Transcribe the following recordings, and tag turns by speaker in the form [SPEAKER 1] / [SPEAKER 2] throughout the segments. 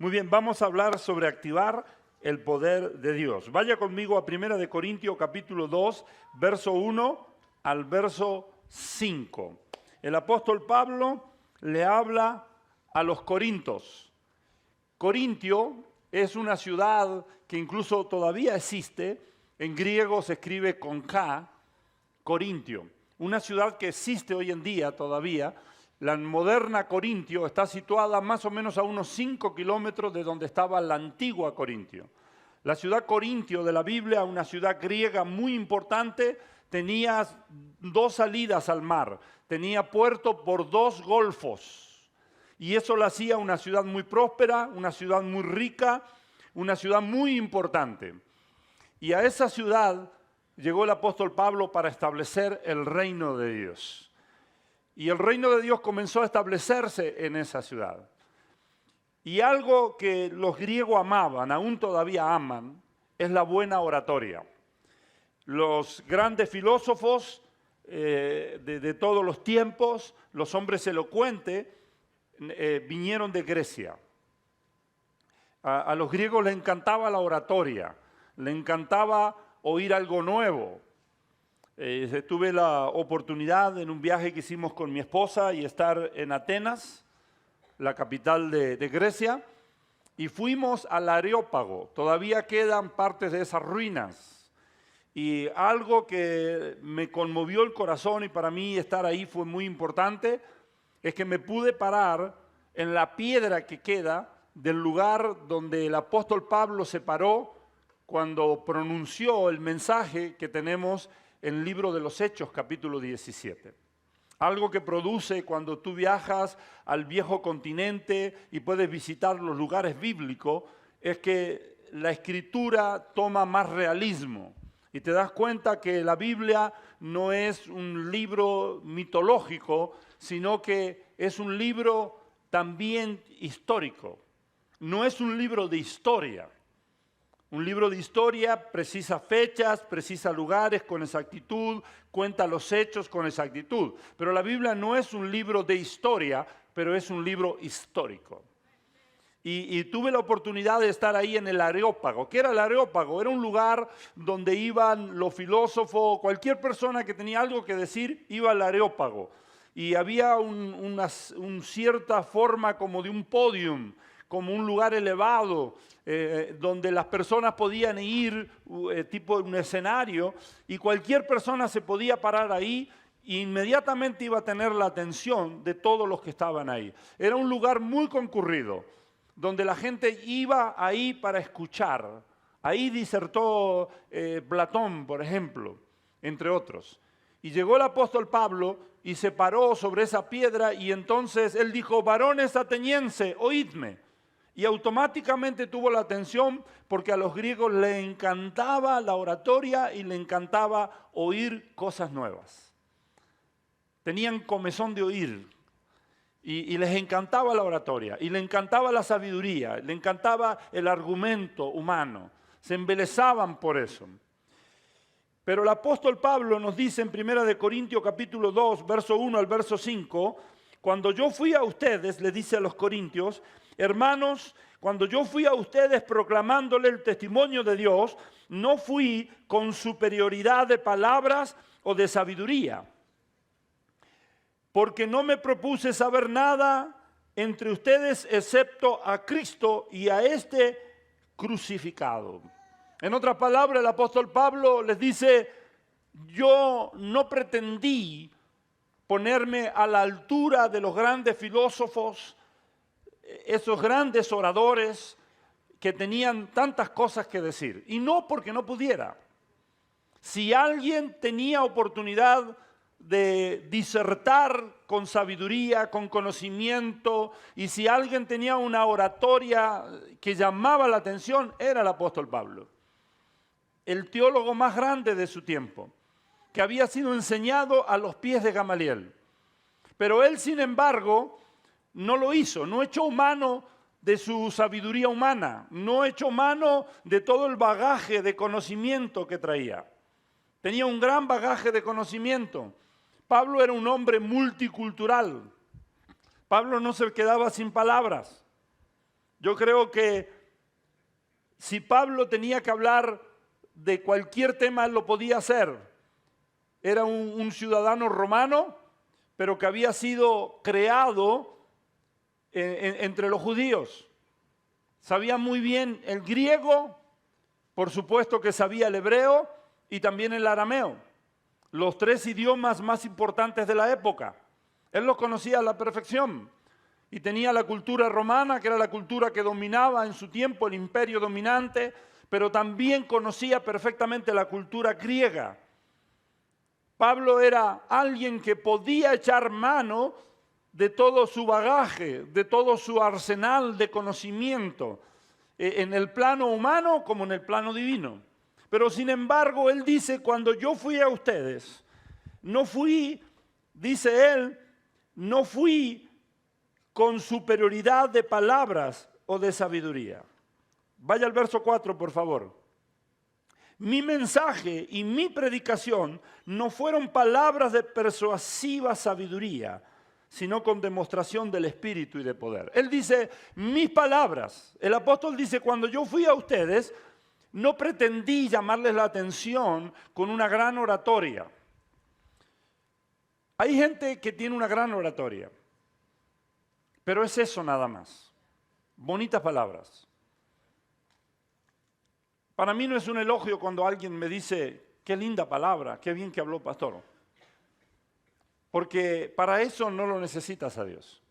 [SPEAKER 1] Muy bien, vamos a hablar sobre activar el poder de Dios. Vaya conmigo a 1 Corintios capítulo 2, verso 1 al verso 5. El apóstol Pablo le habla a los corintios. Corintio es una ciudad que incluso todavía existe, en griego se escribe con K, Corintio. Una ciudad que existe hoy en día todavía. La moderna Corintio está situada más o menos a unos 5 kilómetros de donde estaba la antigua Corintio. La ciudad Corintio de la Biblia, una ciudad griega muy importante, tenía 2 salidas al mar, tenía puerto por 2 golfos. Y eso la hacía una ciudad muy próspera, una ciudad muy rica, una ciudad muy importante. Y a esa ciudad llegó el apóstol Pablo para establecer el reino de Dios. Y el reino de Dios comenzó a establecerse en esa ciudad. Y algo que los griegos amaban, aún todavía aman, es la buena oratoria. Los grandes filósofos de todos los tiempos, los hombres elocuentes, vinieron de Grecia. A los griegos les encantaba la oratoria, les encantaba oír algo nuevo. Tuve la oportunidad en un viaje que hicimos con mi esposa y estar en Atenas, la capital de Grecia, y fuimos al Areópago. Todavía quedan partes de esas ruinas. Y algo que me conmovió el corazón y para mí estar ahí fue muy importante, es que me pude parar en la piedra que queda del lugar donde el apóstol Pablo se paró cuando pronunció el mensaje que tenemos en el libro de los Hechos, capítulo 17. Algo que produce cuando tú viajas al viejo continente y puedes visitar los lugares bíblicos, es que la escritura toma más realismo. Y te das cuenta que la Biblia no es un libro mitológico, sino que es un libro también histórico. No es un libro de historia. Un libro de historia precisa fechas, precisa lugares con exactitud, cuenta los hechos con exactitud. Pero la Biblia no es un libro de historia, pero es un libro histórico. Y tuve la oportunidad de estar ahí en el Areópago. ¿Qué era el Areópago? Era un lugar donde iban los filósofos, cualquier persona que tenía algo que decir, iba al Areópago. Y había una cierta forma como de un podium, como un lugar elevado, donde las personas podían ir, tipo un escenario, y cualquier persona se podía parar ahí e inmediatamente iba a tener la atención de todos los que estaban ahí. Era un lugar muy concurrido, donde la gente iba ahí para escuchar. Ahí disertó Platón, por ejemplo, entre otros. Y llegó el apóstol Pablo y se paró sobre esa piedra y entonces él dijo: varones atenienses, oídme. Y automáticamente tuvo la atención porque a los griegos les encantaba la oratoria y les encantaba oír cosas nuevas. Tenían comezón de oír y les encantaba la oratoria y les encantaba la sabiduría, les encantaba el argumento humano. Se embelesaban por eso. Pero el apóstol Pablo nos dice en 1 Corintios capítulo 2, verso 1 al verso 5, cuando yo fui a ustedes, le dice a los corintios, hermanos, cuando yo fui a ustedes proclamándole el testimonio de Dios, no fui con superioridad de palabras o de sabiduría, porque no me propuse saber nada entre ustedes excepto a Cristo y a este crucificado. En otras palabras, el apóstol Pablo les dice, yo no pretendí ponerme a la altura de los grandes filósofos, esos grandes oradores que tenían tantas cosas que decir. Y no porque no pudiera. Si alguien tenía oportunidad de disertar con sabiduría, con conocimiento, y si alguien tenía una oratoria que llamaba la atención, era el apóstol Pablo. El teólogo más grande de su tiempo, que había sido enseñado a los pies de Gamaliel. Pero él, sin embargo, no lo hizo, no echó mano de su sabiduría humana, no echó mano de todo el bagaje de conocimiento que traía. Tenía un gran bagaje de conocimiento. Pablo era un hombre multicultural. Pablo no se quedaba sin palabras. Yo creo que si Pablo tenía que hablar de cualquier tema, él lo podía hacer. Era un ciudadano romano, pero que había sido creado entre los judíos. Sabía muy bien el griego, por supuesto que sabía el hebreo y también el arameo, los 3 idiomas más importantes de la época. Él los conocía a la perfección y tenía la cultura romana, que era la cultura que dominaba en su tiempo, el imperio dominante, pero también conocía perfectamente la cultura griega. Pablo era alguien que podía echar mano de todo su bagaje, de todo su arsenal de conocimiento, en el plano humano como en el plano divino. Pero sin embargo, él dice, cuando yo fui a ustedes, no fui, dice él, no fui con superioridad de palabras o de sabiduría. Vaya al verso 4, por favor. Mi mensaje y mi predicación no fueron palabras de persuasiva sabiduría, sino con demostración del Espíritu y de poder. Él dice, mis palabras. El apóstol dice, cuando yo fui a ustedes, no pretendí llamarles la atención con una gran oratoria. Hay gente que tiene una gran oratoria, pero es eso nada más. Bonitas palabras. Para mí no es un elogio cuando alguien me dice, qué linda palabra, qué bien que habló pastor. Porque para eso no lo necesitas a Dios.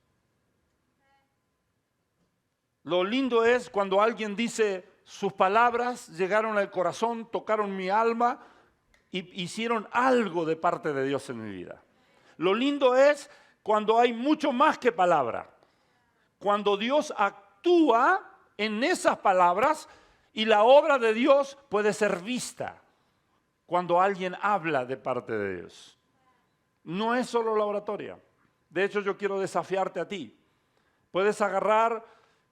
[SPEAKER 1] Lo lindo es cuando alguien dice, sus palabras llegaron al corazón, tocaron mi alma y hicieron algo de parte de Dios en mi vida. Lo lindo es cuando hay mucho más que palabra. Cuando Dios actúa en esas palabras y la obra de Dios puede ser vista. Cuando alguien habla de parte de Dios. No es solo la oratoria. De hecho, yo quiero desafiarte a ti. Puedes agarrar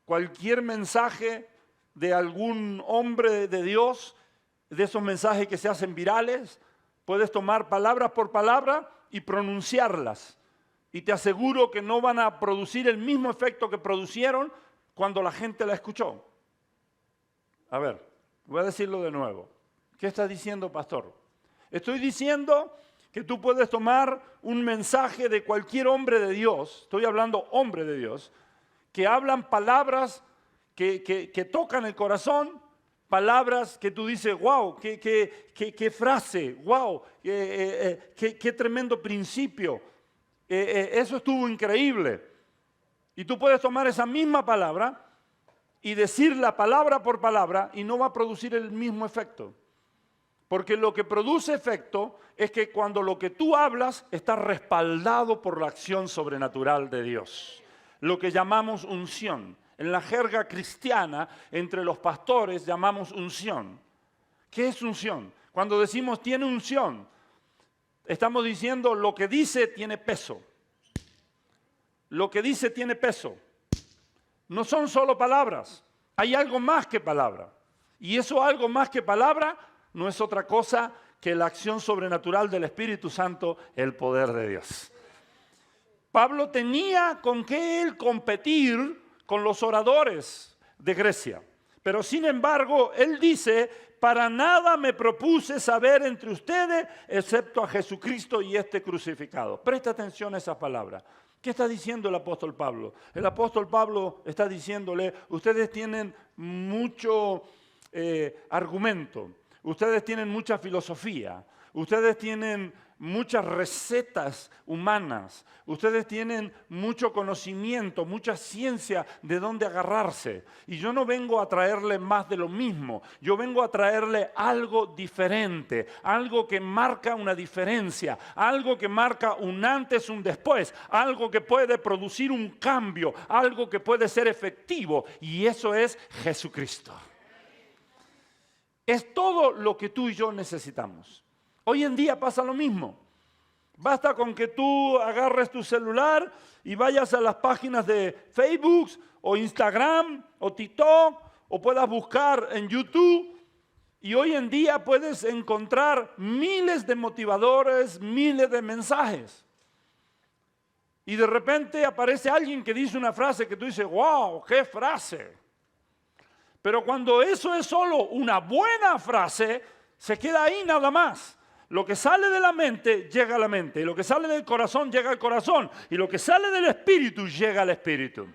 [SPEAKER 1] cualquier mensaje de algún hombre de Dios, de esos mensajes que se hacen virales. Puedes tomar palabra por palabra y pronunciarlas. Y te aseguro que no van a producir el mismo efecto que producieron cuando la gente la escuchó. A ver, voy a decirlo de nuevo. ¿Qué está diciendo, pastor? Estoy diciendo que tú puedes tomar un mensaje de cualquier hombre de Dios, estoy hablando hombre de Dios, que hablan palabras que tocan el corazón, palabras que tú dices, wow, qué frase, wow, qué tremendo principio, eso estuvo increíble. Y tú puedes tomar esa misma palabra y decirla palabra por palabra y no va a producir el mismo efecto. Porque lo que produce efecto es que cuando lo que tú hablas está respaldado por la acción sobrenatural de Dios. Lo que llamamos unción. En la jerga cristiana, entre los pastores, llamamos unción. ¿Qué es unción? Cuando decimos tiene unción, estamos diciendo lo que dice tiene peso. Lo que dice tiene peso. No son solo palabras. Hay algo más que palabra. Y eso algo más que palabra no es otra cosa que la acción sobrenatural del Espíritu Santo, el poder de Dios. Pablo tenía con qué él competir con los oradores de Grecia. Pero sin embargo, él dice, para nada me propuse saber entre ustedes, excepto a Jesucristo y este crucificado. Presta atención a esa palabra. ¿Qué está diciendo el apóstol Pablo? El apóstol Pablo está diciéndole, ustedes tienen mucho argumento. Ustedes tienen mucha filosofía, ustedes tienen muchas recetas humanas, ustedes tienen mucho conocimiento, mucha ciencia de dónde agarrarse. Y yo no vengo a traerle más de lo mismo, yo vengo a traerle algo diferente, algo que marca una diferencia, algo que marca un antes, un después, algo que puede producir un cambio, algo que puede ser efectivo, y eso es Jesucristo. Es todo lo que tú y yo necesitamos. Hoy en día pasa lo mismo. Basta con que tú agarres tu celular y vayas a las páginas de Facebook o Instagram o TikTok o puedas buscar en YouTube. Y hoy en día puedes encontrar miles de motivadores, miles de mensajes. Y de repente aparece alguien que dice una frase que tú dices, wow, qué frase. Pero cuando eso es solo una buena frase, se queda ahí nada más. Lo que sale de la mente llega a la mente, y lo que sale del corazón llega al corazón, y lo que sale del espíritu llega al espíritu.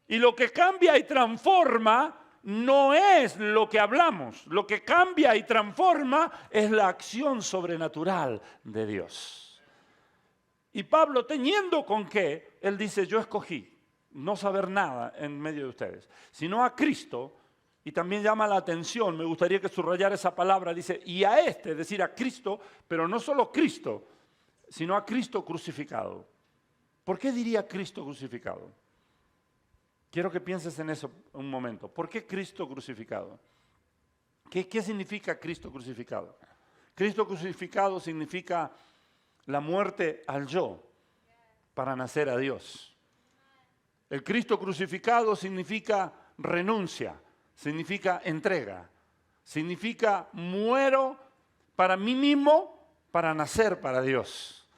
[SPEAKER 1] Y lo que cambia y transforma no es lo que hablamos, lo que cambia y transforma es la acción sobrenatural de Dios. Y Pablo, teniendo con qué, él dice, yo escogí no saber nada en medio de ustedes, sino a Cristo. Y también llama la atención, me gustaría que subrayara esa palabra, dice, y a este, es decir, a Cristo, pero no solo Cristo, sino a Cristo crucificado. ¿Por qué diría Cristo crucificado? Quiero que pienses en eso un momento. ¿Por qué Cristo crucificado? ¿Qué significa Cristo crucificado? Cristo crucificado significa la muerte al yo para nacer a Dios. El Cristo crucificado significa renuncia, significa entrega, significa muero para mí mismo para nacer para Dios.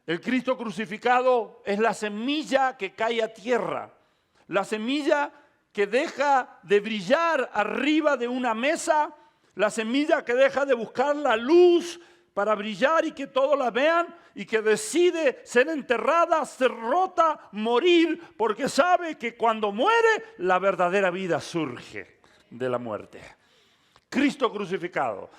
[SPEAKER 1] El Cristo crucificado es la semilla que cae a tierra, la semilla que deja de brillar arriba de una mesa, la semilla que deja de buscar la luz para brillar y que todos la vean y que decide ser enterrada, ser rota, morir, porque sabe que cuando muere la verdadera vida surge de la muerte. Cristo crucificado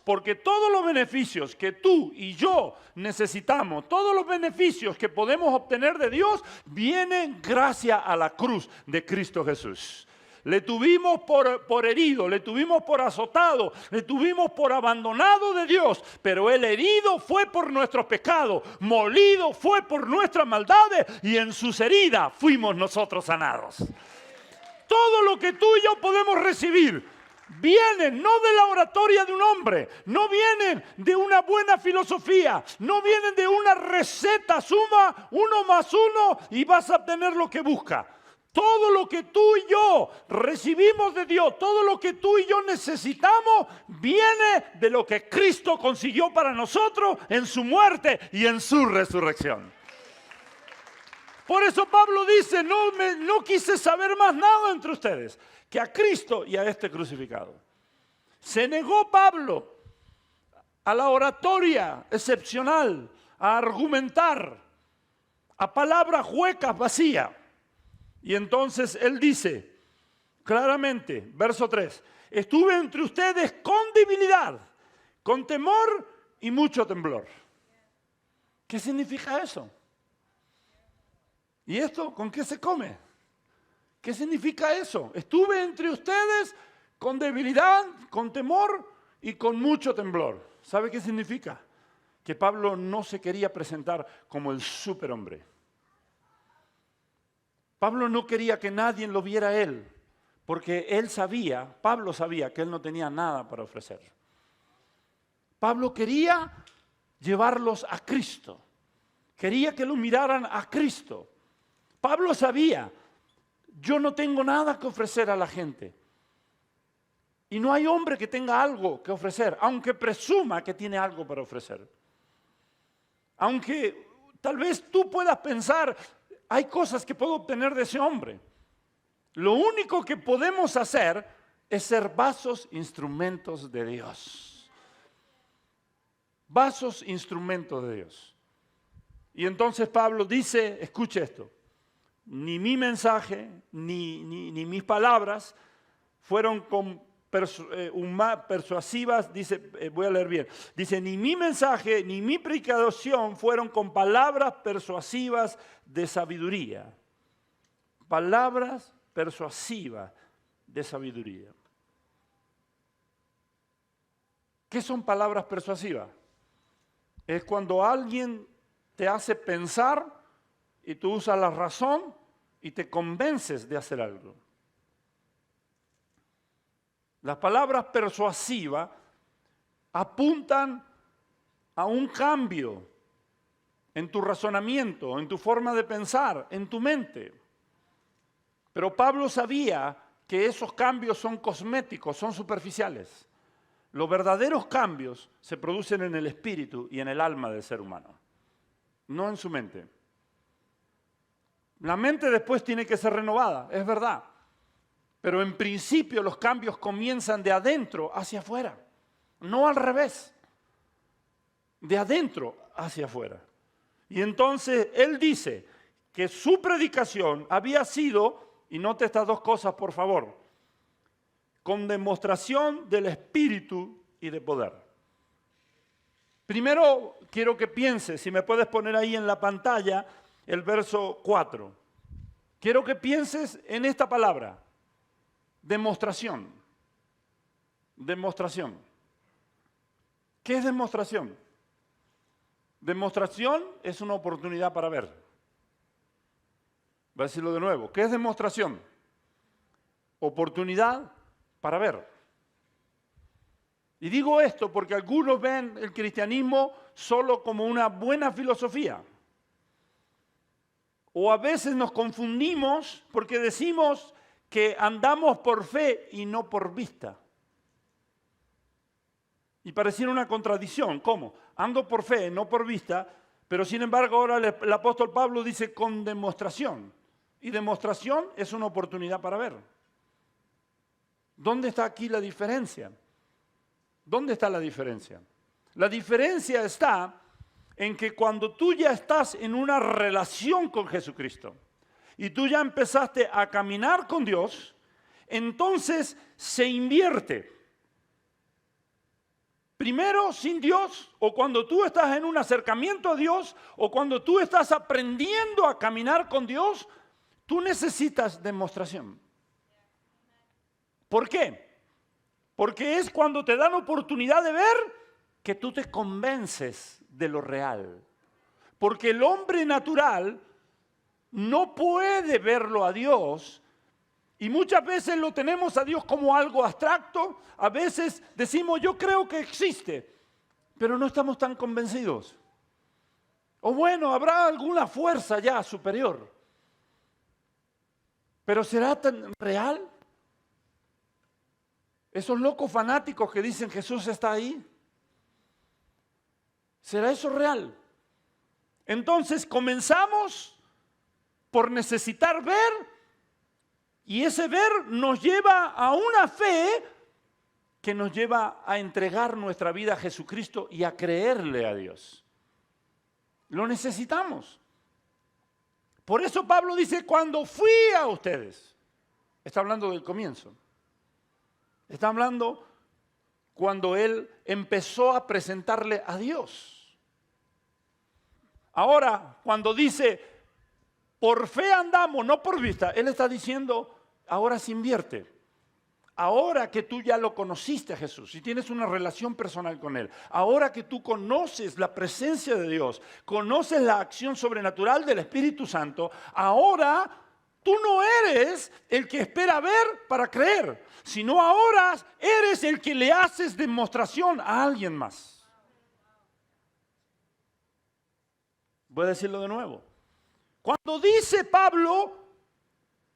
[SPEAKER 1] porque todos los beneficios que tú y yo necesitamos, todos los beneficios que podemos obtener de Dios, vienen gracias a la cruz de Cristo Jesús. Le tuvimos por herido, le tuvimos por azotado, le tuvimos por abandonado de Dios, pero el herido fue por nuestros pecados, molido fue por nuestras maldades y en sus heridas fuimos nosotros sanados. Todo lo que tú y yo podemos recibir viene no de la oratoria de un hombre, no vienen de una buena filosofía, no vienen de una receta, suma 1 más 1 y vas a obtener lo que busca. Todo lo que tú y yo recibimos de Dios, todo lo que tú y yo necesitamos, viene de lo que Cristo consiguió para nosotros en su muerte y en su resurrección. Por eso Pablo dice, no quise saber más nada entre ustedes que a Cristo y a este crucificado. Se negó Pablo a la oratoria excepcional, a argumentar, a palabras huecas, vacías. Y entonces él dice claramente, verso 3, estuve entre ustedes con debilidad, con temor y mucho temblor. ¿Qué significa eso? ¿Y esto con qué se come? ¿Qué significa eso? Estuve entre ustedes con debilidad, con temor y con mucho temblor. ¿Sabe qué significa? Que Pablo no se quería presentar como el superhombre. Pablo no quería que nadie lo viera a él, porque Pablo sabía que él no tenía nada para ofrecer. Pablo quería llevarlos a Cristo, quería que lo miraran a Cristo. Pablo sabía, yo no tengo nada que ofrecer a la gente. Y no hay hombre que tenga algo que ofrecer, aunque presuma que tiene algo para ofrecer. Aunque tal vez tú puedas pensar, hay cosas que puedo obtener de ese hombre. Lo único que podemos hacer es ser vasos, instrumentos de Dios. Vasos, instrumentos de Dios. Y entonces Pablo dice, escuche esto, ni mi mensaje, ni mis palabras fueron persuasivas, dice, voy a leer bien, dice, ni mi mensaje, ni mi predicación fueron con palabras persuasivas de sabiduría. Palabras persuasivas de sabiduría. ¿Qué son palabras persuasivas? Es cuando alguien te hace pensar y tú usas la razón y te convences de hacer algo. Las palabras persuasivas apuntan a un cambio en tu razonamiento, en tu forma de pensar, en tu mente. Pero Pablo sabía que esos cambios son cosméticos, son superficiales. Los verdaderos cambios se producen en el espíritu y en el alma del ser humano, no en su mente. La mente después tiene que ser renovada, es verdad. Pero en principio los cambios comienzan de adentro hacia afuera, no al revés, de adentro hacia afuera. Y entonces él dice que su predicación había sido, y note estas dos cosas por favor, con demostración del Espíritu y de poder. Primero quiero que pienses, si me puedes poner ahí en la pantalla el verso 4. Quiero que pienses en esta palabra, demostración. Demostración. ¿Qué es demostración? Demostración es una oportunidad para ver. Voy a decirlo de nuevo. ¿Qué es demostración? Oportunidad para ver. Y digo esto porque algunos ven el cristianismo solo como una buena filosofía. O a veces nos confundimos porque decimos que andamos por fe y no por vista. Y pareciera una contradicción. ¿Cómo? Ando por fe, no por vista, pero sin embargo ahora el apóstol Pablo dice con demostración. Y demostración es una oportunidad para ver. ¿Dónde está aquí la diferencia? ¿Dónde está la diferencia? La diferencia está en que cuando tú ya estás en una relación con Jesucristo y tú ya empezaste a caminar con Dios, entonces se invierte. Primero sin Dios, o cuando tú estás en un acercamiento a Dios, o cuando tú estás aprendiendo a caminar con Dios, tú necesitas demostración. ¿Por qué? Porque es cuando te dan oportunidad de ver que tú te convences de lo real. Porque el hombre natural no puede verlo a Dios y muchas veces lo tenemos a Dios como algo abstracto. A veces decimos yo creo que existe, pero no estamos tan convencidos. O bueno, habrá alguna fuerza ya superior. Pero ¿será tan real? Esos locos fanáticos que dicen Jesús está ahí. ¿Será eso real? Entonces comenzamos por necesitar ver y ese ver nos lleva a una fe que nos lleva a entregar nuestra vida a Jesucristo y a creerle a Dios. Lo necesitamos. Por eso Pablo dice, cuando fui a ustedes, está hablando del comienzo. Está hablando cuando él empezó a presentarle a Dios. Ahora, cuando dice, por fe andamos, no por vista, él está diciendo, ahora se invierte. Ahora que tú ya lo conociste a Jesús y tienes una relación personal con Él, ahora que tú conoces la presencia de Dios, conoces la acción sobrenatural del Espíritu Santo, ahora tú no eres el que espera ver para creer, sino ahora eres el que le haces demostración a alguien más. Voy a decirlo de nuevo. Cuando dice Pablo,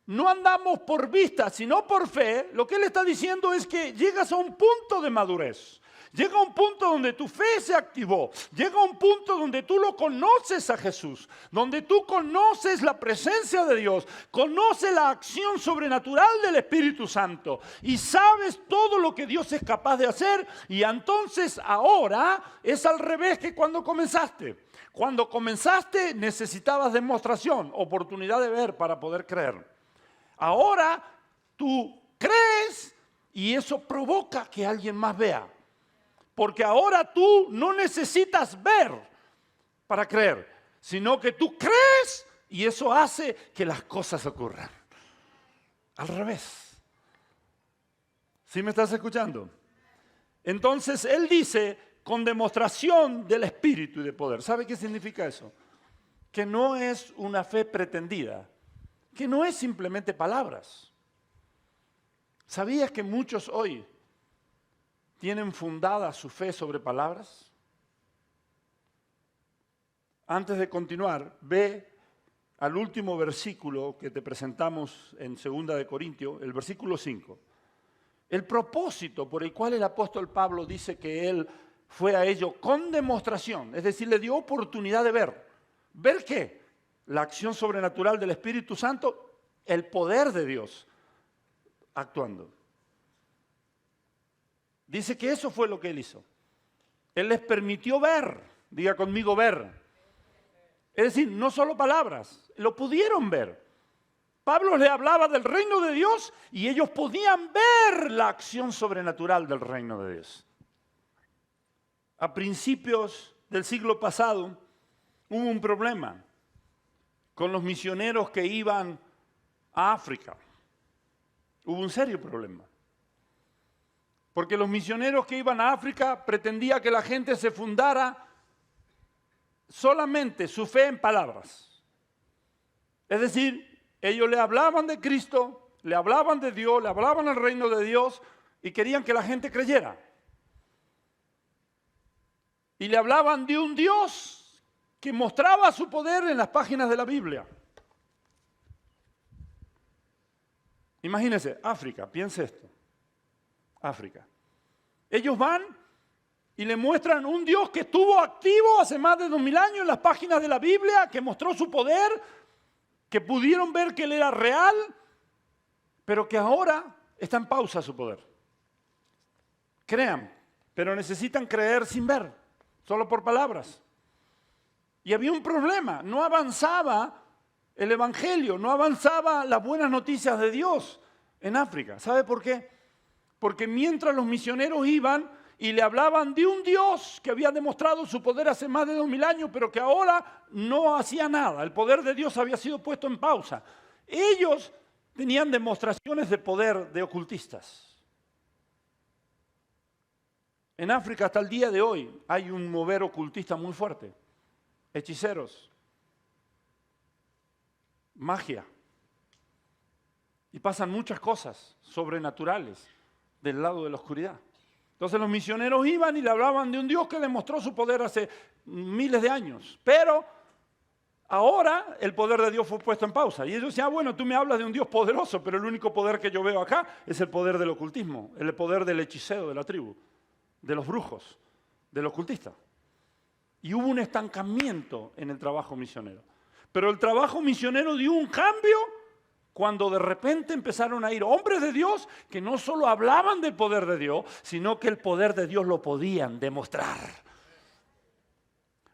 [SPEAKER 1] no andamos por vista, sino por fe, lo que él está diciendo es que llegas a un punto de madurez. Llega a un punto donde tu fe se activó. Llega a un punto donde tú lo conoces a Jesús. Donde tú conoces la presencia de Dios. Conoces la acción sobrenatural del Espíritu Santo. Y sabes todo lo que Dios es capaz de hacer. Y entonces ahora es al revés que cuando comenzaste. Cuando comenzaste necesitabas demostración, oportunidad de ver para poder creer. Ahora tú crees y eso provoca que alguien más vea. Porque ahora tú no necesitas ver para creer, sino que tú crees y eso hace que las cosas ocurran. Al revés. ¿Sí me estás escuchando? Entonces él dice, con demostración del Espíritu y de poder. ¿Sabe qué significa eso? Que no es una fe pretendida. Que no es simplemente palabras. ¿Sabías que muchos hoy tienen fundada su fe sobre palabras? Antes de continuar, ve al último versículo que te presentamos en 2 de Corintios, el versículo 5. El propósito por el cual el apóstol Pablo dice que él fue a ello con demostración, es decir, le dio oportunidad de ver. ¿Ver qué? La acción sobrenatural del Espíritu Santo, el poder de Dios. actuando. Dice que eso fue lo que Él hizo. Él les permitió ver, diga conmigo ver. Es decir, no solo palabras, lo pudieron ver. Pablo le hablaba del reino de Dios y ellos podían ver la acción sobrenatural del reino de Dios. A principios del siglo pasado hubo un problema con los misioneros que iban a África. Hubo un serio problema. Porque los misioneros que iban a África pretendían que la gente se fundara solamente su fe en palabras. Es decir, ellos le hablaban de Cristo, le hablaban de Dios, le hablaban del reino de Dios y querían que la gente creyera. Y le hablaban de un Dios que mostraba su poder en las páginas de la Biblia. Imagínense, África, piense esto. África. Ellos van y le muestran un Dios que estuvo activo hace más de 2000 años en las páginas de la Biblia, que mostró su poder, que pudieron ver que Él era real, pero que ahora está en pausa su poder. Crean, pero necesitan creer sin ver, solo por palabras. Y había un problema, no avanzaba el Evangelio, no avanzaba las buenas noticias de Dios en África. ¿Sabe por qué? Porque mientras los misioneros iban y le hablaban de un Dios que había demostrado su poder hace más de 2000 años, pero que ahora no hacía nada, el poder de Dios había sido puesto en pausa. Ellos tenían demostraciones de poder de ocultistas. En África hasta el día de hoy hay un mover ocultista muy fuerte. Hechiceros, magia. Y pasan muchas cosas sobrenaturales del lado de la oscuridad. Entonces los misioneros iban y le hablaban de un Dios que demostró su poder hace miles de años. Pero ahora el poder de Dios fue puesto en pausa. Y ellos decían, bueno, tú me hablas de un Dios poderoso, pero el único poder que yo veo acá es el poder del ocultismo, el poder del hechicero de la tribu, de los brujos, del ocultista. Y hubo un estancamiento en el trabajo misionero. Pero el trabajo misionero dio un cambio cuando de repente empezaron a ir hombres de Dios que no solo hablaban del poder de Dios, sino que el poder de Dios lo podían demostrar.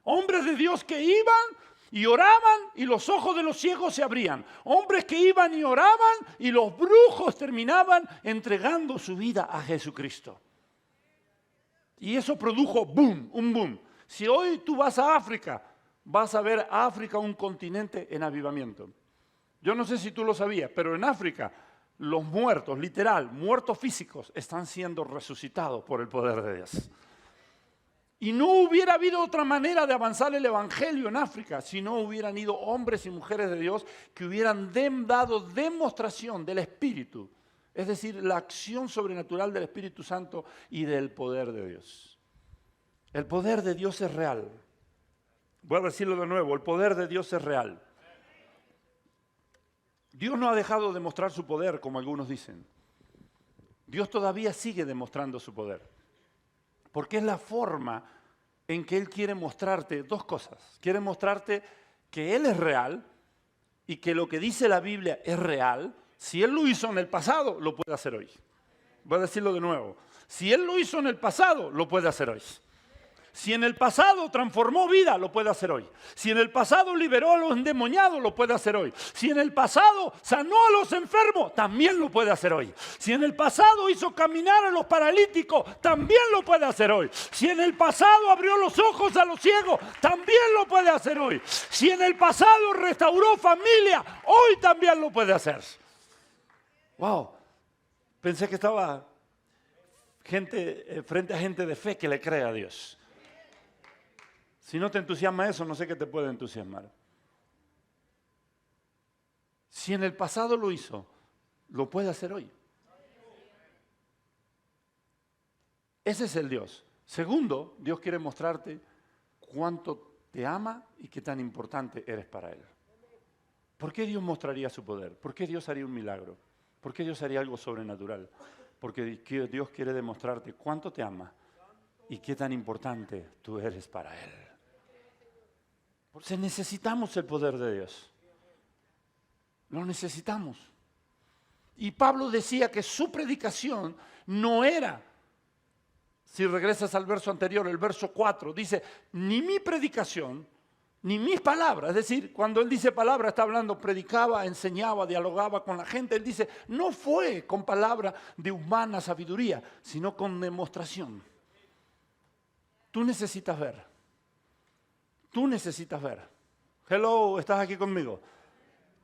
[SPEAKER 1] Hombres de Dios que iban y oraban y los ojos de los ciegos se abrían. Hombres que iban y oraban y los brujos terminaban entregando su vida a Jesucristo. Y eso produjo boom, un boom. Si hoy tú vas a África, vas a ver a África un continente en avivamiento. Yo no sé si tú lo sabías, pero en África los muertos, literal, muertos físicos, están siendo resucitados por el poder de Dios. Y no hubiera habido otra manera de avanzar el Evangelio en África si no hubieran ido hombres y mujeres de Dios que hubieran dado demostración del Espíritu, es decir, la acción sobrenatural del Espíritu Santo y del poder de Dios. El poder de Dios es real. Voy a decirlo de nuevo, el poder de Dios es real. Dios no ha dejado de mostrar su poder, como algunos dicen. Dios todavía sigue demostrando su poder. Porque es la forma en que Él quiere mostrarte dos cosas. Quiere mostrarte que Él es real y que lo que dice la Biblia es real. Si Él lo hizo en el pasado, lo puede hacer hoy. Voy a decirlo de nuevo. Si Él lo hizo en el pasado, lo puede hacer hoy. Si en el pasado transformó vida, lo puede hacer hoy. Si en el pasado liberó a los endemoniados, lo puede hacer hoy. Si en el pasado sanó a los enfermos, también lo puede hacer hoy. Si en el pasado hizo caminar a los paralíticos, también lo puede hacer hoy. Si en el pasado abrió los ojos a los ciegos, también lo puede hacer hoy. Si en el pasado restauró familia, hoy también lo puede hacer. Wow, pensé que estaba frente a gente de fe que le cree a Dios. Si no te entusiasma eso, no sé qué te puede entusiasmar. Si en el pasado lo hizo, lo puede hacer hoy. Ese es el Dios. Segundo, Dios quiere mostrarte cuánto te ama y qué tan importante eres para Él. ¿Por qué Dios mostraría su poder? ¿Por qué Dios haría un milagro? ¿Por qué Dios haría algo sobrenatural? Porque Dios quiere demostrarte cuánto te ama y qué tan importante tú eres para Él. Porque necesitamos el poder de Dios. Lo necesitamos. Y Pablo decía que su predicación no era, si regresas al verso anterior, el verso 4, dice, ni mi predicación, ni mis palabras. Es decir, cuando él dice palabra, está hablando, predicaba, enseñaba, dialogaba con la gente. Él dice, no fue con palabra de humana sabiduría, sino con demostración. Tú necesitas ver. Tú necesitas ver. Hello, ¿estás aquí conmigo?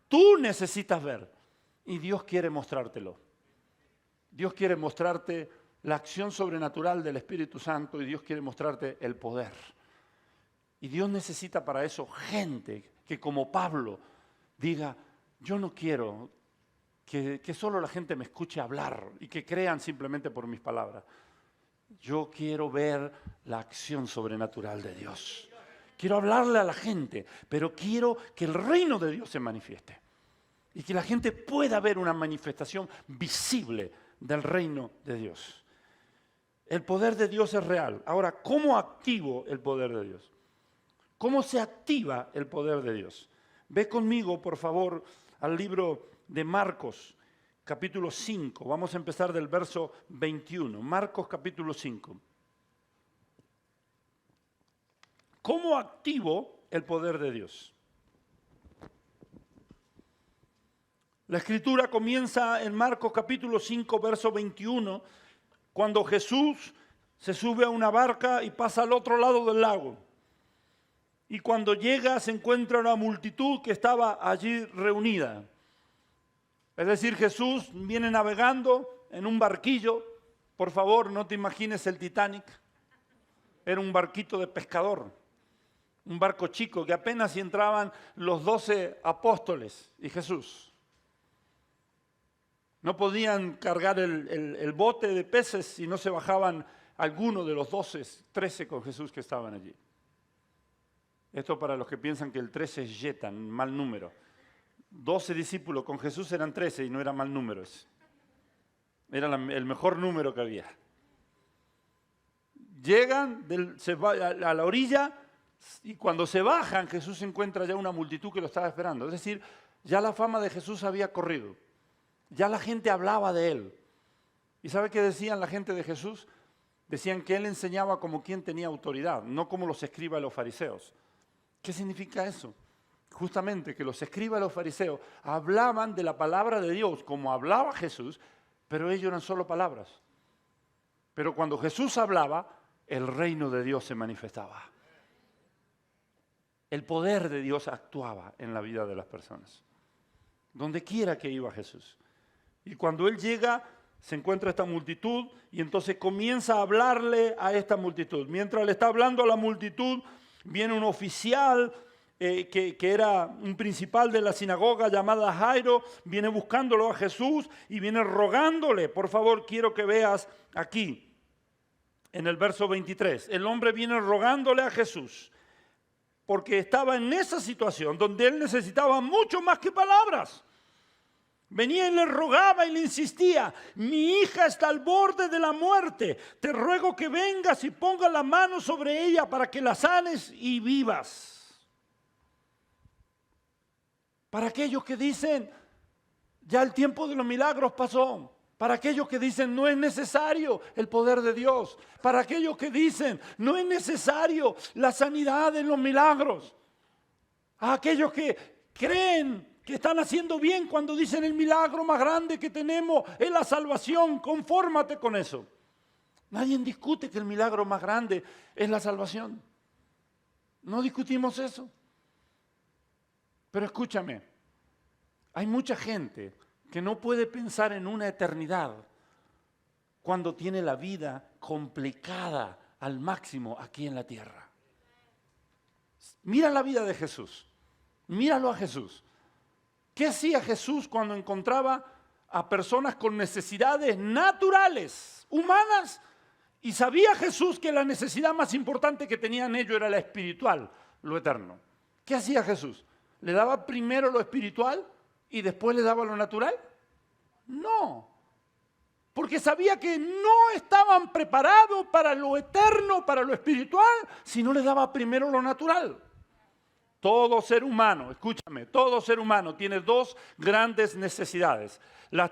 [SPEAKER 1] Tú necesitas ver. Y Dios quiere mostrártelo. Dios quiere mostrarte la acción sobrenatural del Espíritu Santo y Dios quiere mostrarte el poder. Y Dios necesita para eso gente que como Pablo diga, yo no quiero que solo la gente me escuche hablar y que crean simplemente por mis palabras. Yo quiero ver la acción sobrenatural de Dios. Quiero hablarle a la gente, pero quiero que el reino de Dios se manifieste. Y que la gente pueda ver una manifestación visible del reino de Dios. El poder de Dios es real. Ahora, ¿cómo activo el poder de Dios? ¿Cómo se activa el poder de Dios? Ve conmigo, por favor, al libro de Marcos, capítulo 5. Vamos a empezar del verso 21. Marcos, capítulo 5. ¿Cómo activo el poder de Dios? La escritura comienza en Marcos capítulo 5, verso 21, cuando Jesús se sube a una barca y pasa al otro lado del lago. Y cuando llega se encuentra una multitud que estaba allí reunida. Es decir, Jesús viene navegando en un barquillo. Por favor, no te imagines el Titanic. Era un barquito de pescador. Un barco chico que apenas si entraban los 12 apóstoles y Jesús. No podían cargar el bote de peces si no se bajaban alguno de los 12, 13 con Jesús que estaban allí. Esto para los que piensan que el 13 es yetan, mal número. 12 discípulos con Jesús eran 13 y no era mal número ese. Era el mejor número que había. Llegan a la orilla y cuando se bajan Jesús encuentra ya una multitud que lo estaba esperando. Es decir, ya la fama de Jesús había corrido. Ya la gente hablaba de él. ¿Y sabe qué decían la gente de Jesús? Decían que él enseñaba como quien tenía autoridad, no como los escribas y los fariseos. ¿Qué significa eso? Justamente que los escribas y los fariseos hablaban de la palabra de Dios como hablaba Jesús, pero ellos eran solo palabras. Pero cuando Jesús hablaba, el reino de Dios se manifestaba. El poder de Dios actuaba en la vida de las personas. Donde quiera que iba Jesús. Y cuando Él llega, se encuentra esta multitud y entonces comienza a hablarle a esta multitud. Mientras le está hablando a la multitud, viene un oficial que era un principal de la sinagoga llamada Jairo, viene buscándolo a Jesús y viene rogándole. Por favor, quiero que veas aquí, en el verso 23. El hombre viene rogándole a Jesús porque estaba en esa situación donde él necesitaba mucho más que palabras. Venía y le rogaba y le insistía, mi hija está al borde de la muerte, te ruego que vengas y pongas la mano sobre ella para que la sanes y vivas. Para aquellos que dicen, ya el tiempo de los milagros pasó. Para aquellos que dicen, no es necesario el poder de Dios. Para aquellos que dicen, no es necesario la sanidad en los milagros. A aquellos que creen que están haciendo bien cuando dicen el milagro más grande que tenemos es la salvación, confórmate con eso. Nadie discute que el milagro más grande es la salvación. No discutimos eso. Pero escúchame, hay mucha gente que no puede pensar en una eternidad cuando tiene la vida complicada al máximo aquí en la tierra. Mira la vida de Jesús, míralo a Jesús. ¿Qué hacía Jesús cuando encontraba a personas con necesidades naturales, humanas? Y sabía Jesús que la necesidad más importante que tenían ellos era la espiritual, lo eterno. ¿Qué hacía Jesús? ¿Le daba primero lo espiritual y después le daba lo natural? No, porque sabía que no estaban preparados para lo eterno, para lo espiritual, si no le daba primero lo natural. Todo ser humano, escúchame, todo ser humano tiene dos grandes necesidades.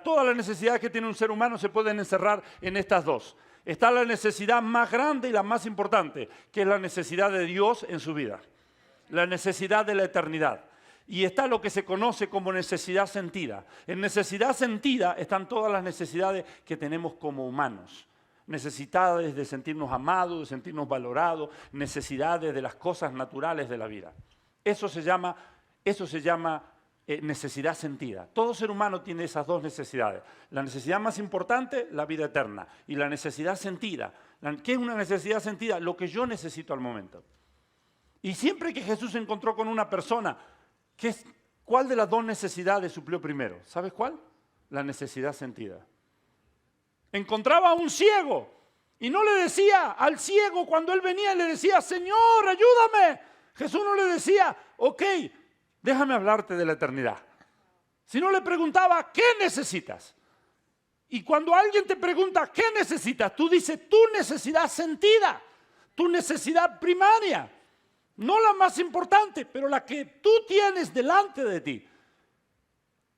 [SPEAKER 1] Todas las necesidades que tiene un ser humano se pueden encerrar en estas dos. Está la necesidad más grande y la más importante, que es la necesidad de Dios en su vida. La necesidad de la eternidad. Y está lo que se conoce como necesidad sentida. En necesidad sentida están todas las necesidades que tenemos como humanos. Necesidades de sentirnos amados, de sentirnos valorados, necesidades de las cosas naturales de la vida. Eso se llama necesidad sentida. Todo ser humano tiene esas dos necesidades. La necesidad más importante, la vida eterna. Y la necesidad sentida. ¿Qué es una necesidad sentida? Lo que yo necesito al momento. Y siempre que Jesús se encontró con una persona, ¿cuál de las dos necesidades suplió primero? ¿Sabes cuál? La necesidad sentida. Encontraba a un ciego y no le decía al ciego cuando él venía, le decía, Señor, ayúdame. Jesús no le decía, ok, déjame hablarte de la eternidad. Sino le preguntaba, ¿qué necesitas? Y cuando alguien te pregunta, ¿qué necesitas? Tú dices, tu necesidad sentida, tu necesidad primaria. No la más importante, pero la que tú tienes delante de ti.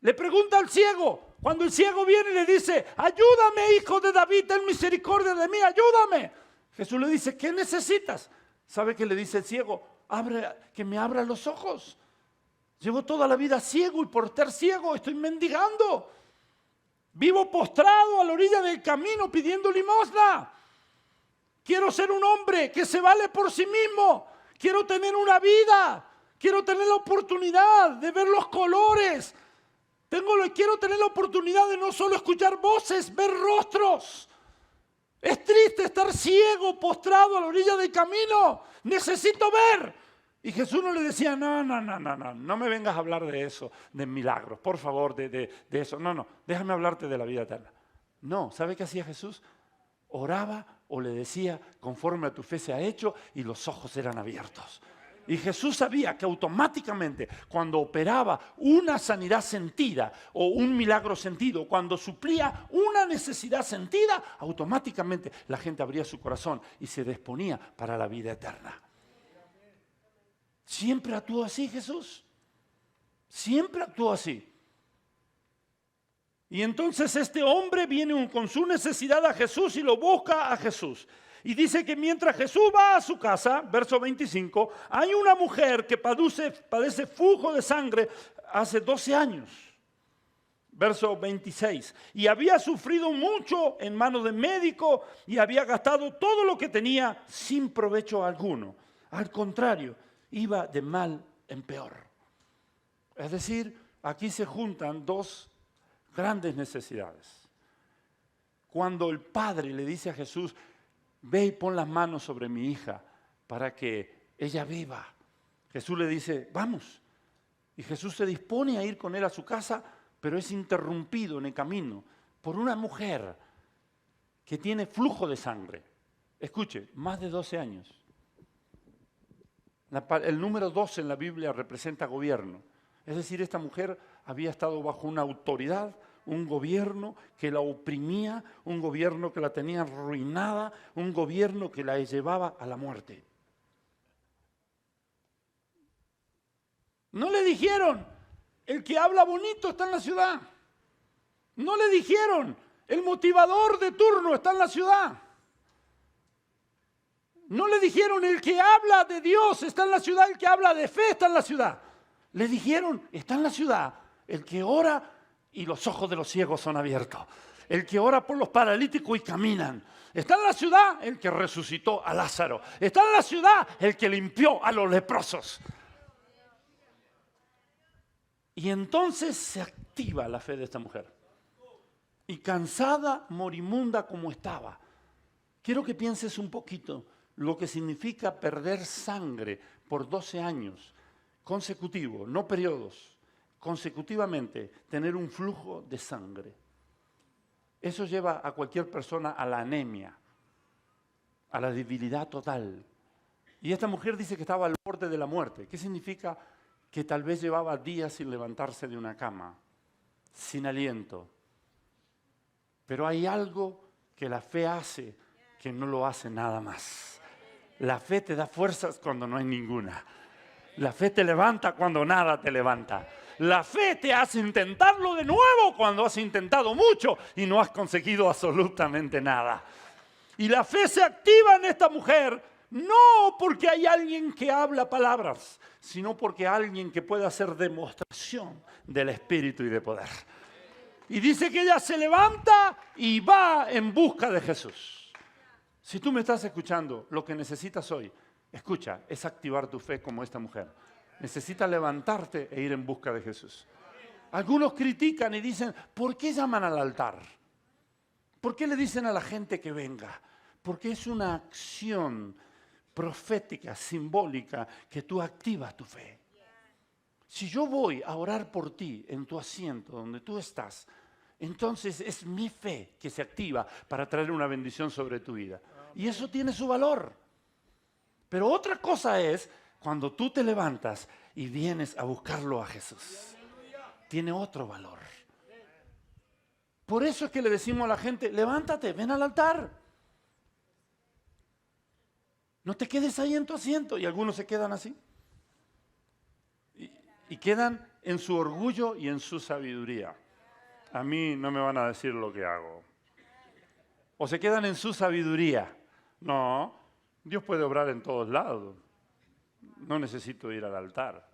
[SPEAKER 1] Le pregunta al ciego, cuando el ciego viene y le dice, ayúdame, hijo de David, ten misericordia de mí, ayúdame. Jesús le dice, ¿qué necesitas? ¿Sabe qué le dice el ciego? Que me abra los ojos. Llevo toda la vida ciego y por estar ciego estoy mendigando. Vivo postrado a la orilla del camino pidiendo limosna. Quiero ser un hombre que se vale por sí mismo. Quiero tener una vida. Quiero tener la oportunidad de ver los colores. Quiero tener la oportunidad de no solo escuchar voces, ver rostros. Es triste estar ciego, postrado a la orilla del camino. Necesito ver. Y Jesús no le decía, no me vengas a hablar de eso, de milagros, por favor, de eso. No, déjame hablarte de la vida eterna. No, ¿sabe qué hacía Jesús? Oraba o le decía, conforme a tu fe se ha hecho, y los ojos eran abiertos. Y Jesús sabía que automáticamente cuando operaba una sanidad sentida o un milagro sentido, cuando suplía una necesidad sentida, automáticamente la gente abría su corazón y se disponía para la vida eterna. Siempre actuó así Jesús. Siempre actuó así. Y entonces este hombre viene con su necesidad a Jesús y lo busca a Jesús. Y dice que mientras Jesús va a su casa, verso 25, hay una mujer que padece flujo de sangre hace 12 años. Verso 26. Y había sufrido mucho en manos de médico y había gastado todo lo que tenía sin provecho alguno. Al contrario, iba de mal en peor. Es decir, aquí se juntan dos grandes necesidades. Cuando el padre le dice a Jesús, ve y pon las manos sobre mi hija para que ella viva. Jesús le dice, vamos. Y Jesús se dispone a ir con él a su casa, pero es interrumpido en el camino por una mujer que tiene flujo de sangre. Escuche, más de 12 años. El número 12 en la Biblia representa gobierno. Es decir, esta mujer había estado bajo una autoridad, un gobierno que la oprimía, un gobierno que la tenía arruinada, un gobierno que la llevaba a la muerte. No le dijeron, el que habla bonito está en la ciudad. No le dijeron, el motivador de turno está en la ciudad. No le dijeron, el que habla de Dios está en la ciudad, el que habla de fe está en la ciudad. Le dijeron, está en la ciudad el que ora y los ojos de los ciegos son abiertos. El que ora por los paralíticos y caminan. Está en la ciudad el que resucitó a Lázaro. Está en la ciudad el que limpió a los leprosos. Y entonces se activa la fe de esta mujer. Y cansada, moribunda como estaba. Quiero que pienses un poquito lo que significa perder sangre por 12 años consecutivos, no periodos, consecutivamente, tener un flujo de sangre. Eso lleva a cualquier persona a la anemia, a la debilidad total. Y esta mujer dice que estaba al borde de la muerte. ¿Qué significa? Que tal vez llevaba días sin levantarse de una cama, sin aliento. Pero hay algo que la fe hace que no lo hace nada más. La fe te da fuerzas cuando no hay ninguna. La fe te levanta cuando nada te levanta. La fe te hace intentarlo de nuevo cuando has intentado mucho y no has conseguido absolutamente nada. Y la fe se activa en esta mujer no porque hay alguien que habla palabras, sino porque hay alguien que puede hacer demostración del Espíritu y de poder. Y dice que ella se levanta y va en busca de Jesús. Si tú me estás escuchando, lo que necesitas hoy, escucha, es activar tu fe como esta mujer. Necesitas levantarte e ir en busca de Jesús. Algunos critican y dicen, ¿por qué llaman al altar? ¿Por qué le dicen a la gente que venga? Porque es una acción profética, simbólica, que tú activas tu fe. Si yo voy a orar por ti en tu asiento donde tú estás, entonces es mi fe que se activa para traer una bendición sobre tu vida. Y eso tiene su valor. Pero otra cosa es cuando tú te levantas y vienes a buscarlo a Jesús. Tiene otro valor. Por eso es que le decimos a la gente, levántate, ven al altar. No te quedes ahí en tu asiento. Y algunos se quedan así. Y quedan en su orgullo y en su sabiduría. A mí no me van a decir lo que hago. O se quedan en su sabiduría. No, Dios puede obrar en todos lados. No necesito ir al altar.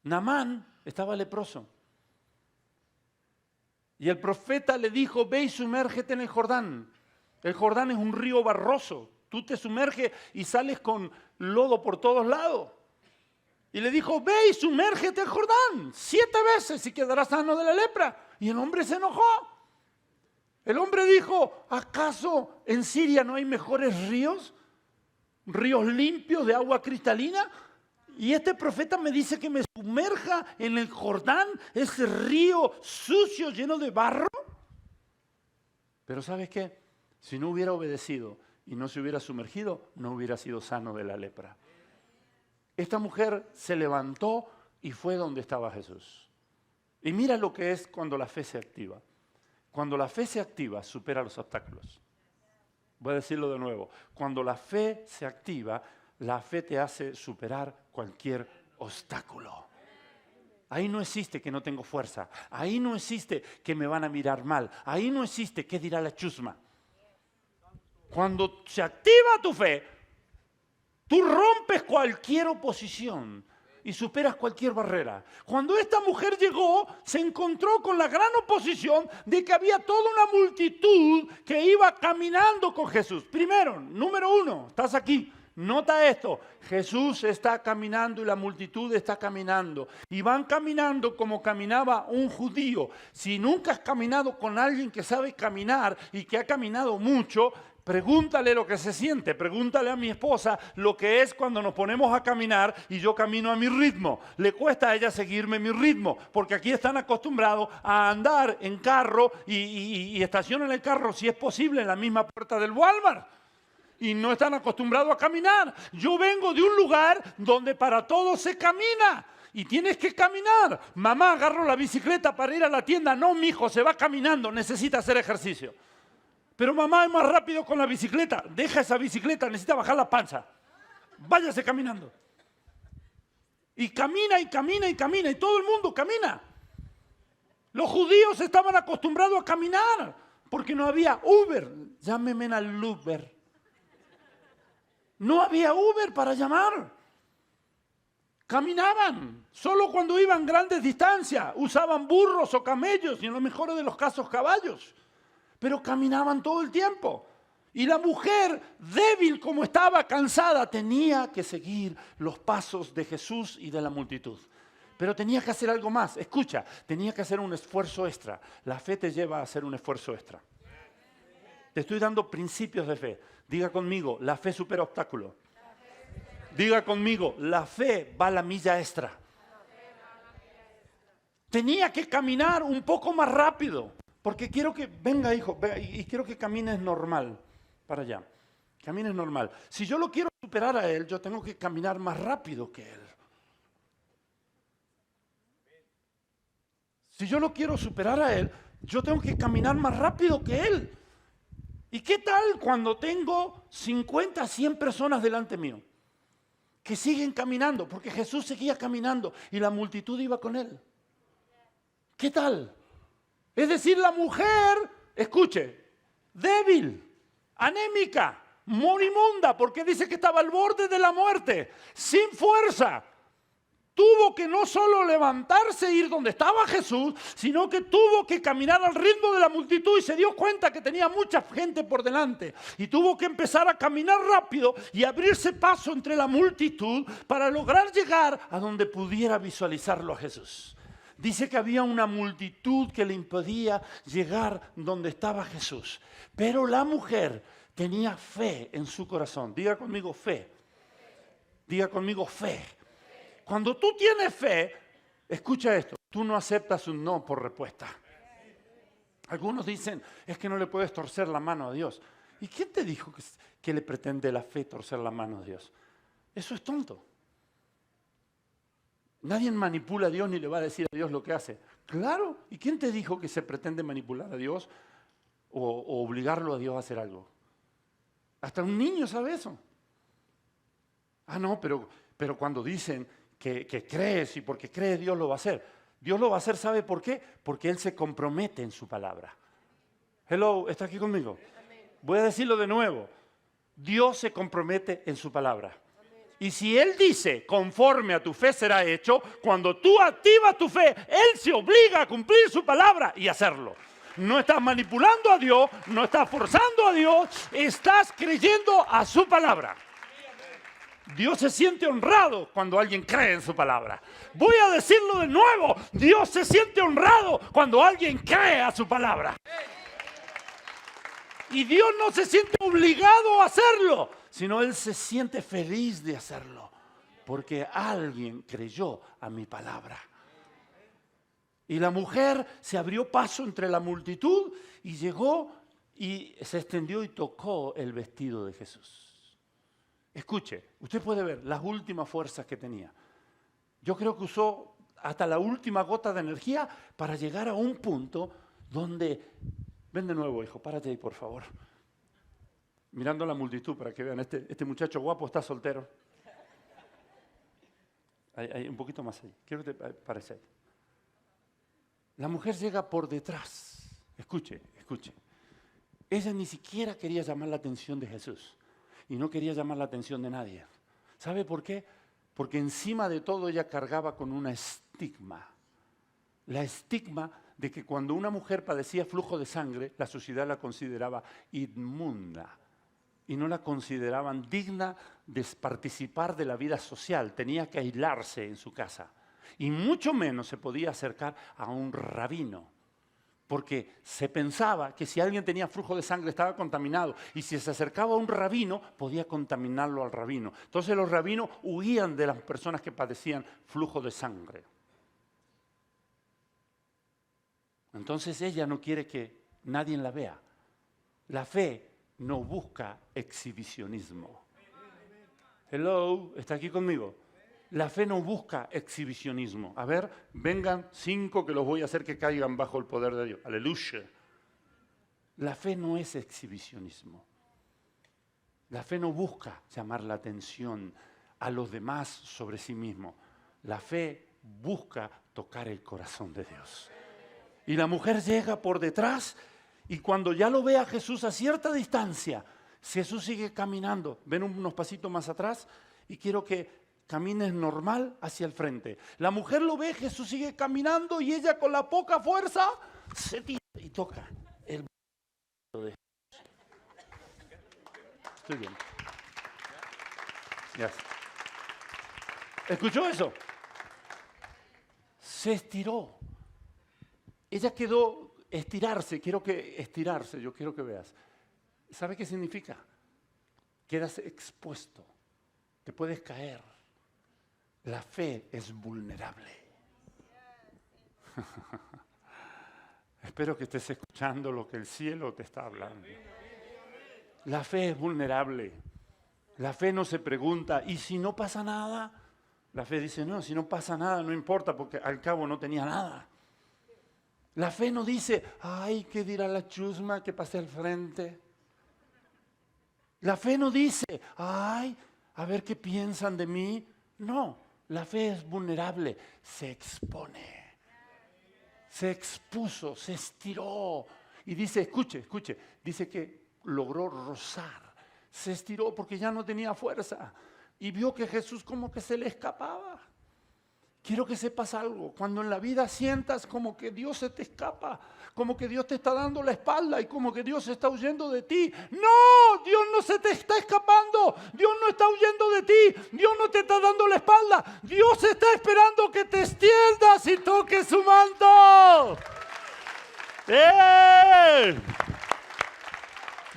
[SPEAKER 1] Naamán estaba leproso. Y el profeta le dijo, ve y sumérgete en el Jordán. El Jordán es un río barroso. Tú te sumerges y sales con lodo por todos lados. Y le dijo, ve y sumérgete al Jordán 7 veces y quedarás sano de la lepra. Y el hombre se enojó. El hombre dijo, ¿acaso en Siria no hay mejores ríos? ¿Ríos limpios de agua cristalina? Y este profeta me dice que me sumerja en el Jordán, ese río sucio, lleno de barro. Pero ¿sabes qué? Si no hubiera obedecido y no se hubiera sumergido, no hubiera sido sano de la lepra. Esta mujer se levantó y fue donde estaba Jesús. Y mira lo que es cuando la fe se activa. Cuando la fe se activa, supera los obstáculos. Voy a decirlo de nuevo. Cuando la fe se activa, la fe te hace superar cualquier obstáculo. Ahí no existe que no tengo fuerza. Ahí no existe que me van a mirar mal. Ahí no existe qué dirá la chusma. Cuando se activa tu fe, tú rompes cualquier oposición y superas cualquier barrera. Cuando esta mujer llegó, se encontró con la gran oposición de que había toda una multitud que iba caminando con Jesús. Primero, número 1, estás aquí. Nota esto, Jesús está caminando y la multitud está caminando. Y van caminando como caminaba un judío. Si nunca has caminado con alguien que sabe caminar y que ha caminado mucho, pregúntale lo que se siente, pregúntale a mi esposa lo que es cuando nos ponemos a caminar y yo camino a mi ritmo. Le cuesta a ella seguirme mi ritmo, porque aquí están acostumbrados a andar en carro y estacionan el carro, si es posible, en la misma puerta del Walmart. Y no están acostumbrados a caminar. Yo vengo de un lugar donde para todo se camina. Y tienes que caminar. Mamá, agarro la bicicleta para ir a la tienda. No, mijo, se va caminando, necesita hacer ejercicio. Pero mamá es más rápido con la bicicleta. Deja esa bicicleta, necesita bajar la panza. Váyase caminando. Y camina y camina y camina. Y todo el mundo camina. Los judíos estaban acostumbrados a caminar. Porque no había Uber. Llámeme al Uber. No había Uber para llamar. Caminaban. Solo cuando iban grandes distancias. Usaban burros o camellos y en lo mejor de los casos caballos. Pero caminaban todo el tiempo. Y la mujer, débil como estaba, cansada, tenía que seguir los pasos de Jesús y de la multitud. Pero tenía que hacer algo más. Escucha, tenía que hacer un esfuerzo extra. La fe te lleva a hacer un esfuerzo extra. Te estoy dando principios de fe. Diga conmigo, la fe supera obstáculos. Diga conmigo, la fe va a la milla extra. Tenía que caminar un poco más rápido. Porque quiero que, venga hijo, venga, y quiero que camines normal para allá. Camines normal. Si yo lo quiero superar a él, yo tengo que caminar más rápido que él. Si yo lo quiero superar a él, yo tengo que caminar más rápido que él. ¿Y qué tal cuando tengo 50, 100 personas delante mío que siguen caminando? Porque Jesús seguía caminando y la multitud iba con él. ¿Qué tal? Es decir, la mujer, escuche, débil, anémica, moribunda, porque dice que estaba al borde de la muerte, sin fuerza. Tuvo que no solo levantarse e ir donde estaba Jesús, sino que tuvo que caminar al ritmo de la multitud y se dio cuenta que tenía mucha gente por delante. Y tuvo que empezar a caminar rápido y abrirse paso entre la multitud para lograr llegar a donde pudiera visualizarlo a Jesús. Dice que había una multitud que le impedía llegar donde estaba Jesús. Pero la mujer tenía fe en su corazón. Diga conmigo fe. Diga conmigo fe. Cuando tú tienes fe, escucha esto, tú no aceptas un no por respuesta. Algunos dicen, es que no le puedes torcer la mano a Dios. ¿Y quién te dijo que le pretende la fe torcer la mano a Dios? Eso es tonto. Nadie manipula a Dios ni le va a decir a Dios lo que hace. Claro, ¿y quién te dijo que se pretende manipular a Dios o obligarlo a Dios a hacer algo? Hasta un niño sabe eso. Ah, no, pero cuando dicen que crees y porque crees Dios lo va a hacer. Dios lo va a hacer, ¿sabe por qué? Porque Él se compromete en su palabra. Hello, ¿está aquí conmigo? Voy a decirlo de nuevo. Dios se compromete en su palabra. Y si Él dice, conforme a tu fe será hecho, cuando tú activas tu fe, Él se obliga a cumplir su palabra y hacerlo. No estás manipulando a Dios, no estás forzando a Dios, estás creyendo a su palabra. Dios se siente honrado cuando alguien cree en su palabra. Voy a decirlo de nuevo. Dios se siente honrado cuando alguien cree a su palabra. Y Dios no se siente obligado a hacerlo, sino Él se siente feliz de hacerlo. Porque alguien creyó a mi palabra. Y la mujer se abrió paso entre la multitud y llegó y se extendió y tocó el vestido de Jesús. Escuche, usted puede ver las últimas fuerzas que tenía. Yo creo que usó hasta la última gota de energía para llegar a un punto donde... Ven de nuevo, hijo, párate ahí, por favor. Mirando a la multitud para que vean, este muchacho guapo está soltero. Hay un poquito más ahí. Quiero que te pares ahí. La mujer llega por detrás. Escuche, escuche. Ella ni siquiera quería llamar la atención de Jesús. Y no quería llamar la atención de nadie. ¿Sabe por qué? Porque encima de todo ella cargaba con una estigma. La estigma de que cuando una mujer padecía flujo de sangre, la sociedad la consideraba inmunda. Y no la consideraban digna de participar de la vida social. Tenía que aislarse en su casa. Y mucho menos se podía acercar a un rabino. Porque se pensaba que si alguien tenía flujo de sangre estaba contaminado y si se acercaba a un rabino podía contaminarlo al rabino. Entonces los rabinos huían de las personas que padecían flujo de sangre. Entonces ella no quiere que nadie la vea. La fe no busca exhibicionismo. Hello, ¿está aquí conmigo? La fe no busca exhibicionismo. A ver, vengan 5 que los voy a hacer que caigan bajo el poder de Dios. Aleluya. La fe no es exhibicionismo. La fe no busca llamar la atención a los demás sobre sí mismo. La fe busca tocar el corazón de Dios. Y la mujer llega por detrás y cuando ya lo ve a Jesús a cierta distancia, Jesús sigue caminando. Ven unos pasitos más atrás y quiero que camines normal hacia el frente. La mujer lo ve, Jesús sigue caminando y ella con la poca fuerza se tira y toca el brazo de Jesús. Estoy bien. Yes. ¿Escuchó eso? Se estiró. Ella quedó estirarse. Yo quiero que veas. ¿Sabe qué significa? Quedas expuesto. Te puedes caer. La fe es vulnerable. Espero que estés escuchando lo que el cielo te está hablando. La fe es vulnerable. La fe no se pregunta, ¿y si no pasa nada? La fe dice, no, si no pasa nada, no importa, porque al cabo no tenía nada. La fe no dice, ay, ¿qué dirá la chusma que pasé al frente? La fe no dice, ay, a ver qué piensan de mí. No, la fe es vulnerable, se expone, se expuso, se estiró. Y dice, escuche, dice que logró rozar, se estiró porque ya no tenía fuerza. Y vio que Jesús como que se le escapaba. Quiero que sepas algo, cuando en la vida sientas como que Dios se te escapa, como que Dios te está dando la espalda y como que Dios está huyendo de ti. No, Dios no se te está escapando, Dios no está huyendo de ti, Dios no te está dando la espalda, Dios está esperando que te extiendas y toques su manto. ¡Eh!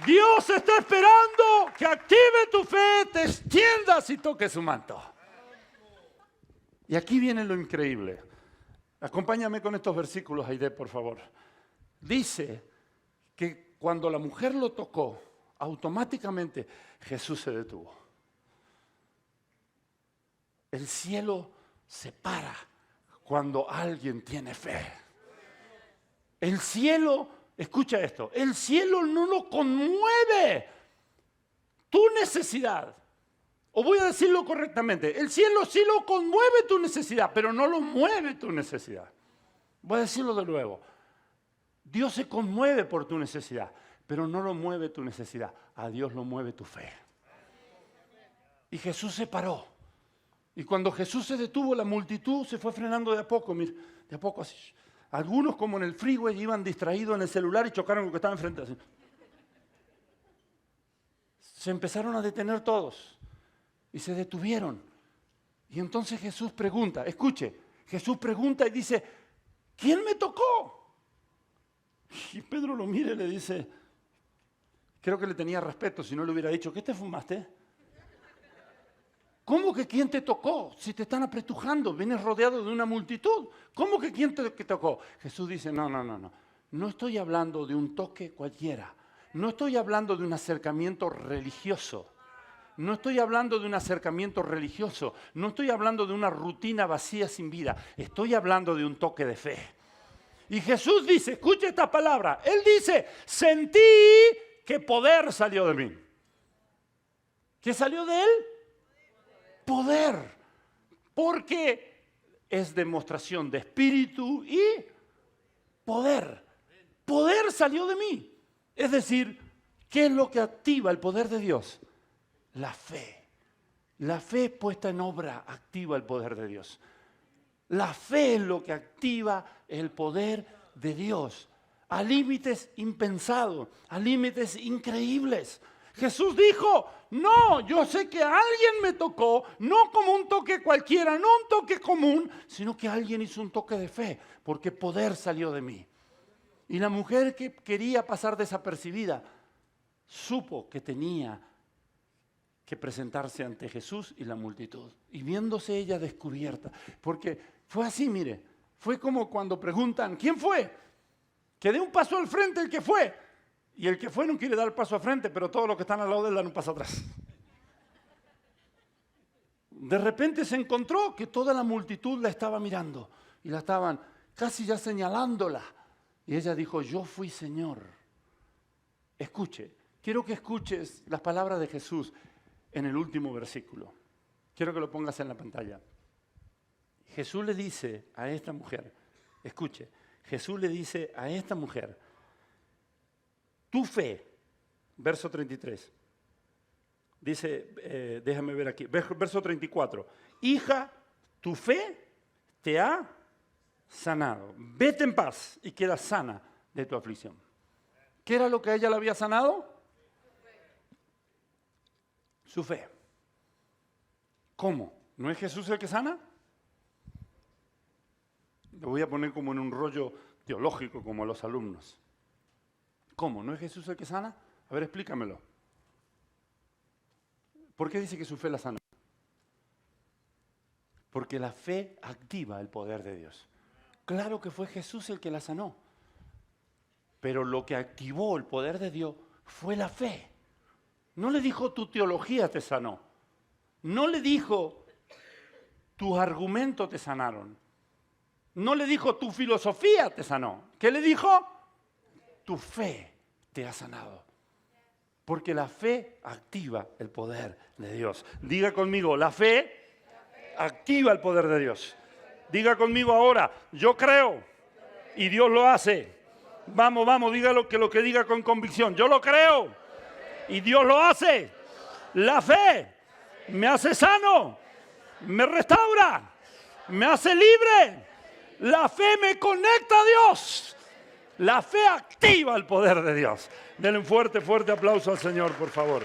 [SPEAKER 1] Dios está esperando que active tu fe, te extiendas y toques su manto. Y aquí viene lo increíble. Acompáñame con estos versículos, Aide, por favor. Dice que cuando la mujer lo tocó, automáticamente Jesús se detuvo. El cielo se para cuando alguien tiene fe. El cielo, escucha esto, el cielo no lo conmueve tu necesidad. O voy a decirlo correctamente, el cielo sí lo conmueve tu necesidad, pero no lo mueve tu necesidad. Voy a decirlo de nuevo. Dios se conmueve por tu necesidad, pero no lo mueve tu necesidad. A Dios lo mueve tu fe. Y Jesús se paró. Y cuando Jesús se detuvo, la multitud se fue frenando de a poco. Mira, de a poco así. Algunos, como en el freeway, iban distraídos en el celular y chocaron con lo que estaba enfrente. Así. Se empezaron a detener todos. Y se detuvieron. Y entonces Jesús pregunta, escuche, Jesús pregunta y dice, ¿quién me tocó? Y Pedro lo mira y le dice, creo que le tenía respeto si no le hubiera dicho, ¿qué te fumaste? ¿Cómo que quién te tocó? Si te están apretujando, vienes rodeado de una multitud. ¿Cómo que quién te tocó? Jesús dice, no. No estoy hablando de un toque cualquiera. No estoy hablando de un acercamiento religioso. No estoy hablando de un acercamiento religioso, no estoy hablando de una rutina vacía sin vida, estoy hablando de un toque de fe. Y Jesús dice, escuche esta palabra, Él dice, sentí que poder salió de mí. ¿Qué salió de Él? Poder. Porque es demostración de espíritu y poder. Poder salió de mí. Es decir, ¿qué es lo que activa el poder de Dios? La fe. La fe puesta en obra activa el poder de Dios. La fe es lo que activa el poder de Dios a límites impensados, a límites increíbles. Jesús dijo, no, yo sé que alguien me tocó, no como un toque cualquiera, no un toque común, sino que alguien hizo un toque de fe, porque poder salió de mí. Y la mujer que quería pasar desapercibida, supo que tenía que presentarse ante Jesús y la multitud. Y viéndose ella descubierta, porque fue así, mire, fue como cuando preguntan, ¿quién fue? Que dé un paso al frente el que fue. Y el que fue no quiere dar el paso al frente, pero todos los que están al lado de él dan un paso atrás. De repente se encontró que toda la multitud la estaba mirando y la estaban casi ya señalándola. Y ella dijo, yo fui Señor. Escuche, quiero que escuches las palabras de Jesús en el último versículo. Quiero que lo pongas en la pantalla. Jesús le dice a esta mujer, escuche, Jesús le dice a esta mujer, tu fe, verso 33, dice, déjame ver aquí, verso 34, hija, tu fe te ha sanado. Vete en paz y queda sana de tu aflicción. ¿Qué era lo que a ella le había sanado? Su fe. ¿Cómo? ¿No es Jesús el que sana? Lo voy a poner como en un rollo teológico, como a los alumnos. ¿Cómo? ¿No es Jesús el que sana? A ver, explícamelo. ¿Por qué dice que su fe la sana? Porque la fe activa el poder de Dios. Claro que fue Jesús el que la sanó. Pero lo que activó el poder de Dios fue la fe. No le dijo tu teología te sanó. No le dijo tus argumentos te sanaron. No le dijo tu filosofía te sanó. ¿Qué le dijo? Tu fe te ha sanado. Porque la fe activa el poder de Dios. Diga conmigo, la fe activa el poder de Dios. Diga conmigo ahora, yo creo y Dios lo hace. Vamos, vamos, diga lo que diga con convicción. Yo lo creo y Dios lo hace. La fe me hace sano, me restaura, me hace libre. La fe me conecta a Dios. La fe activa el poder de Dios. Denle un fuerte, fuerte aplauso al Señor, por favor.